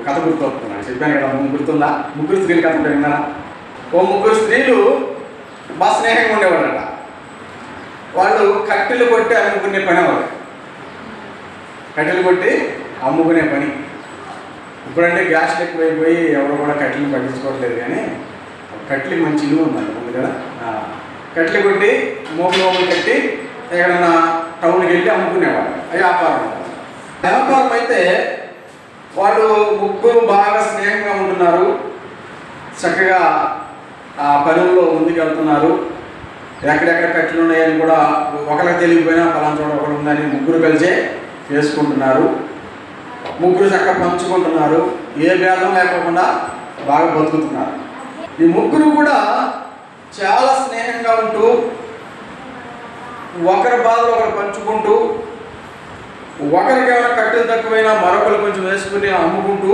కథ గుర్తొస్తున్నాను, చెప్పాను కదా గుర్తుందా? ముగ్గురు స్త్రీలు కథ విన్నారా? ఓ ముగ్గురు స్త్రీలు బాగా స్నేహంగా ఉండేవాళ్ళట. వాళ్ళు కట్టెలు కొట్టి అమ్ముకునే పని వాళ్ళు, కట్టెలు కొట్టి అమ్ముకునే పని. ఇప్పుడంటే గ్యాస్లు ఎక్కువైపోయి ఎవరు కూడా కట్టెలు పట్టించుకోవట్లేదు, కానీ కట్టెలకి మంచి ఇల్లు ఉంది కదా. కట్టెలు కొట్టి మోపులు కట్టి ఎక్కడన్నా టౌన్కి వెళ్ళి అమ్ముకునేవాళ్ళు. అది వ్యాపారం అయితే వాళ్ళు ముగ్గురు బాగా స్నేహంగా ఉంటున్నారు, చక్కగా ఆ పనుల్లో ముందుకు వెళ్తున్నారు. ఎక్కడెక్కడ కట్టెలు ఉన్నాయని కూడా ఒకరికి తెలియకపోయినా పలానా చోట ఒకటి ఉందని ముగ్గురు కలిసే చేసుకుంటున్నారు. ముగ్గురు చక్కగా పంచుకుంటున్నారు, ఏ భేదం లేకుండా బాగా బతుకుతున్నారు. ఈ ముగ్గురు కూడా చాలా స్నేహంగా ఉంటూ ఒకరి బాధలు ఒకరు పంచుకుంటూ, ఒకరికి ఏమైనా కట్టెలు తక్కువైనా మరొకరు కొంచెం వేసుకుని అమ్ముకుంటూ,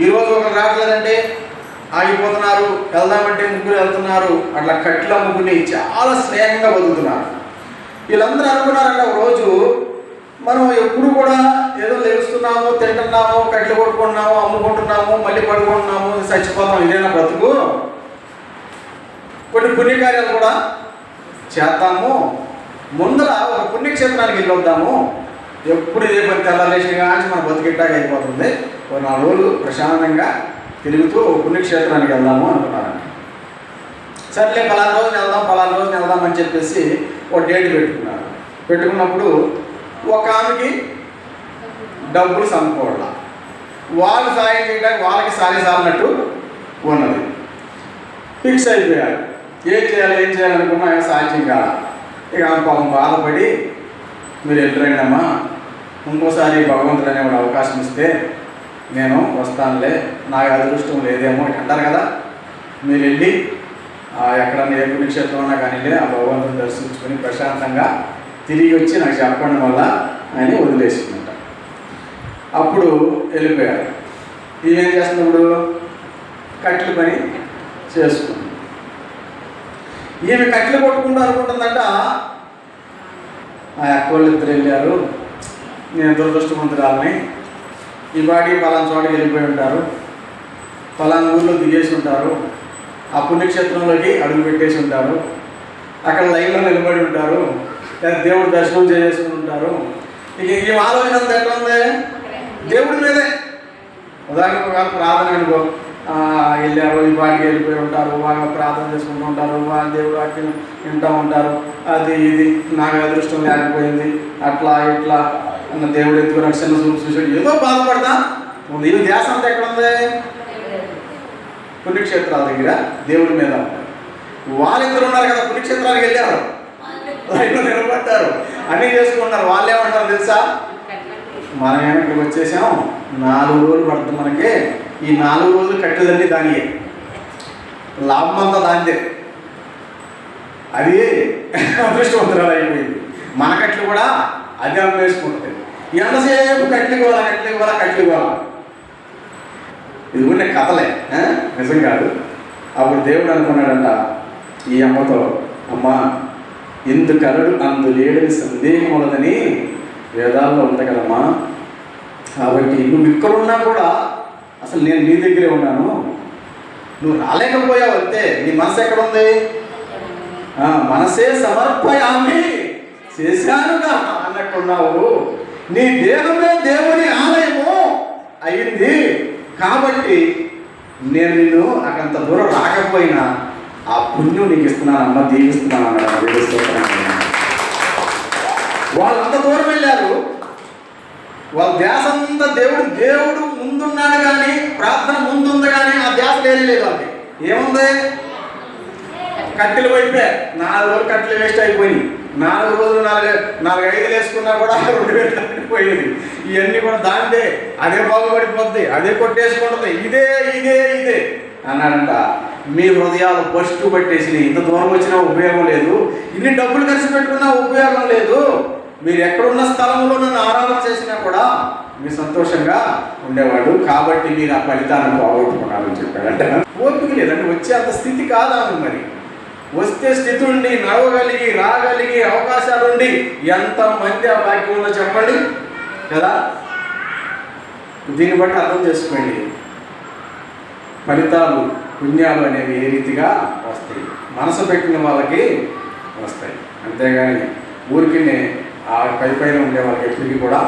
ఈరోజు ఒకరు రావట్లేదంటే ఆగిపోతున్నారు, వెళ్దామంటే ముగ్గురు వెళ్తున్నారు, అట్లా కట్టెలు అమ్ముకుని చాలా స్నేహంగా బతుకుతున్నారు. వీళ్ళందరూ అనుకున్నారంటే ఒక రోజు మనం ఎప్పుడు కూడా ఏదో లేస్తున్నాము, తింటున్నాము, కట్టెలు కొట్టుకుంటున్నాము, అమ్ముకుంటున్నాము, మళ్ళీ పడుకుంటున్నాము, చచ్చిపోతాం, ఇదేనా బ్రతుకు? కొన్ని పుణ్యకార్యాలు కూడా చేద్దాము, ముందర ఒక పుణ్యక్షేత్రానికి వెళ్ళొద్దాము. ఎప్పుడు ఇదే పని తెల్లాలేసిన కానీ మన బతికిట్టాగా అయిపోతుంది, ఒక 4 రోజులు ప్రశాంతంగా తిరుగుతూ ఒక పుణ్యక్షేత్రానికి వెళ్దాము అనుకున్నారండి. సర్లే పలానా రోజున వెళ్దాం అని చెప్పేసి ఒక డేట్ పెట్టుకున్నారు. పెట్టుకున్నప్పుడు ఒక ఆమెకి డబ్బులు సమకూడాల, వాళ్ళు సాయం చేయడానికి వాళ్ళకి సాలినట్టు ఉన్నది. ఫిక్స్ అయిపోయారు, ఏం చేయాలనుకున్నా సాధ్యం కాదు. ఇక ఆమె పాపం బాధపడి, మీరు వెళ్ళరండమ్మా, ఇంకోసారి భగవంతుడు అనేవాడు అవకాశం ఇస్తే నేను వస్తానులే, నాకు అదృష్టం లేదేమో అంటారు కదా, మీరు వెళ్ళి ఎక్కడన్నా ఏ పుణ్యక్షేత్రం ఉన్నా కానీ ఆ భగవంతుని దర్శించుకొని ప్రశాంతంగా తిరిగి వచ్చి నాకు చెప్పడం వల్ల ఆయన వదిలేసిందంట. అప్పుడు వెళ్ళిపోయారు. ఈయన చేస్తున్నప్పుడు కట్టెల పని చేసుకుంది. ఈమె కట్టెలు కొట్టుకుంటూ అనుకుంటుందంట, ఆ అక్కవాళ్ళు ఇద్దరు వెళ్ళారు, నేను దురదృష్టవంతురాలని, ఈ బాడీ పలానా చోటకి వెళ్ళిపోయి ఉంటారు, పలానా ఊళ్ళో దిగేసి ఉంటారు, ఆ పుణ్యక్షేత్రంలోకి అడుగు పెట్టేసి ఉంటారు, అక్కడ లైన్లో నిలబడి ఉంటారు, లేదా దేవుడు దర్శనం చేసుకుని ఉంటారు. ఇక ఈ ఆలోచన అంతా ఎట్లా ఉంది? దేవుడి మీదే. ఉదాహరణకు ఒక ప్రార్థన అనుకో, వెళ్ళారు, ఈ బాడికి వెళ్ళిపోయి ఉంటారు, బాగా ప్రార్థన చేసుకుంటూ ఉంటారు, వాళ్ళ దేవుడు వాక్యం వింటూ ఉంటారు, అది ఇది నాకు అదృష్టం లేకపోయింది, అట్లా ఇట్లా అన్న దేవుడు ఎత్తుకుని చిన్న చూపు చూసాడు, ఏదో బాధపడతా ఉంది. ఈ ధ్యాస అంతా ఎక్కడ ఉంది? పుణ్యక్షేత్రాల దగ్గర దేవుడి మీద. వాళ్ళిద్దరు ఉన్నారు కదా, పుణ్యక్షేత్రాలకు వెళ్ళారు, లైన్లో నిలబడ్డారు, అన్నీ చేసుకుంటారు. వాళ్ళు ఏమంటారు తెలుసా? మనం ఇక్కడికి వచ్చేసాం, 4 రోజులు పడుతుంది మనకి, ఈ 4 రోజులు కట్టెలన్నీ దానియే, లాభం అంతా దానిదే. అది అదృష్టవంతురాలు అయిపోయింది. మన కట్టెలు కూడా అది అమ్మేసుకుంటుంది. ఎంతసేపు కట్టెలు ఇవ్వాలా. ఇది కూడా కథలే, నిజం కాదు. అప్పుడు దేవుడు అనుకున్నాడంట ఈ అమ్మతో, అమ్మ ఇందు కలడు అందు లేడని సందేహం ఉన్నదని వేదాల్లో ఉంది కదమ్మా, కాబట్టి నువ్వు ఇక్కడున్నా కూడా అసలు నేను నీ దగ్గరే ఉన్నాను, నువ్వు రాలేకపోయావు అంతే. నీ మనసు ఎక్కడ ఉంది? మనసే సమర్పయామి, చేశానుగా అన్నట్టున్నావు. నీ దేహమే దేవుని ఆలయము అయింది, కాబట్టి నేను నిన్ను అకంత దూరం రాకపోయినా ఆ పుణ్యం నీకు ఇస్తున్నానమ్మా, దీవిస్తున్నాను అన్నాడు. వాళ్ళు అంత దూరం వెళ్ళారు, వాళ్ళ ధ్యాస అంతా దేవుడు ముందున్నాడు కానీ, ప్రార్థన ముందుంది కానీ ఆ ధ్యాస లేదు. వాళ్ళకి ఏముంది? కట్టెలు అయిపోయాయి. 4 రోజులు కట్టెలు వేస్ట్ అయిపోయినాయి. 4 రోజులు 4-5 వేసుకున్నా కూడా 2,000 పోయింది. ఇవన్నీ కూడా దాందే, అదే బాగుపడిపోద్ది, అదే కొట్టేసుకుంటుంది, ఇదే అన్నాడంట. మీ హృదయాలు పట్టు పట్టేసి ఇంత దూరం వచ్చినా ఉపయోగం లేదు, ఇన్ని డబ్బులు ఖర్చు పెట్టుకున్నా ఉపయోగం లేదు, మీరు ఎక్కడున్న స్థలంలో నన్ను ఆరాధన చేసినా కూడా మీరు సంతోషంగా ఉండేవాడు, కాబట్టి మీరు ఆ ఫలితాన్ని పోగొట్టుకున్నారని చెప్పాడంట. ఓపిక లేదంటే వచ్చే అంత స్థితి కాదా? మరి వస్తే స్థితి ఉండి, నడవగలిగి, రాగలిగి, అవకాశాలుండి ఎంతమంది ఆ భాగ్యం ఉందో చెప్పండి కదా. దీన్ని బట్టి అర్థం చేసుకోండి, ఫలితాలు పుణ్యాలు అనేవి ఏ రీతిగా వస్తాయి, మనసు పెట్టిన వాళ్ళకి వస్తాయి. అంతేగాని ఊరికి ఆ పైన ఉండే వాళ్ళకి ఎప్పటికీ కూడా